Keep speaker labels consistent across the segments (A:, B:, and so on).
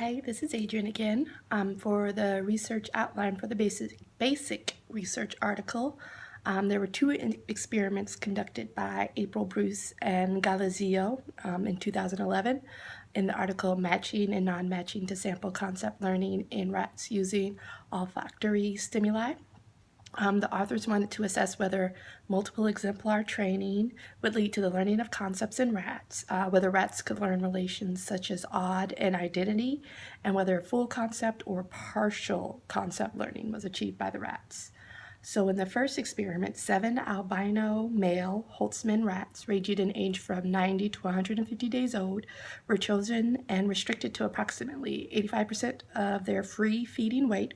A: Hi, this is Adrian again. For the research outline for the basic research article, there were two experiments conducted by April Bruce and Galizio in 2011 in the article Matching and Non-Matching to Sample Concept Learning in Rats Using Olfactory Stimuli. The authors wanted to assess whether multiple exemplar training would lead to the learning of concepts in rats, whether rats could learn relations such as odd and identity, and whether full concept or partial concept learning was achieved by the rats. So in the first experiment, 7 albino male Holtzmann rats ranging in age from 90 to 150 days old were chosen and restricted to approximately 85% of their free feeding weight.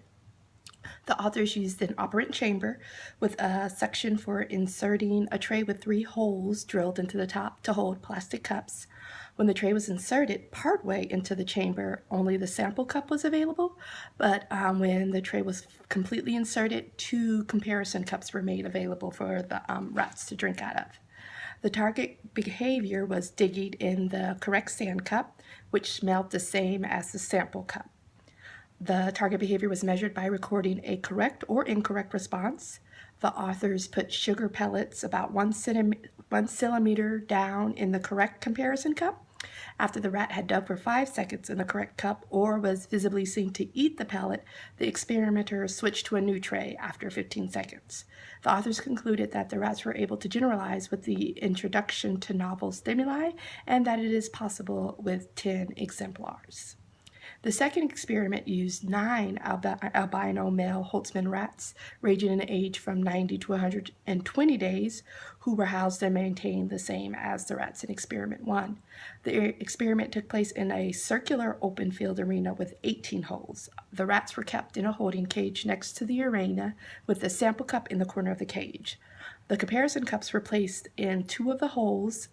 A: The authors used an operant chamber with a section for inserting a tray with 3 holes drilled into the top to hold plastic cups. When the tray was inserted partway into the chamber, only the sample cup was available, but when the tray was completely inserted, 2 comparison cups were made available for the rats to drink out of. The target behavior was digging in the correct sand cup, which smelled the same as the sample cup. The target behavior was measured by recording a correct or incorrect response. The authors put sugar pellets about 1 centimeter down in the correct comparison cup. After the rat had dug for 5 seconds in the correct cup or was visibly seen to eat the pellet, the experimenter switched to a new tray after 15 seconds. The authors concluded that the rats were able to generalize with the introduction to novel stimuli and that it is possible with 10 exemplars. The second experiment used 9 albino male Holtzmann rats ranging in age from 90 to 120 days who were housed and maintained the same as the rats in experiment 1. The experiment took place in a circular open field arena with 18 holes. The rats were kept in a holding cage next to the arena with the sample cup in the corner of the cage. The comparison cups were placed in 2 of the holes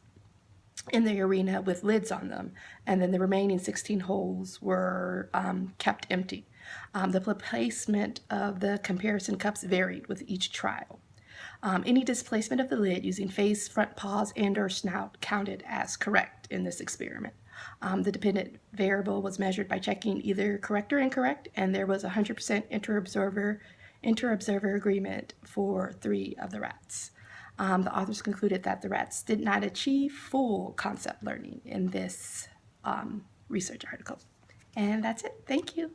A: in the arena with lids on them, and then the remaining 16 holes were kept empty. The placement of the comparison cups varied with each trial. Any displacement of the lid using face, front paws, and or snout counted as correct in this experiment. The dependent variable was measured by checking either correct or incorrect, and there was 100% inter-observer agreement for 3 of the rats. The authors concluded that the rats did not achieve full concept learning in this research article. And that's it. Thank you.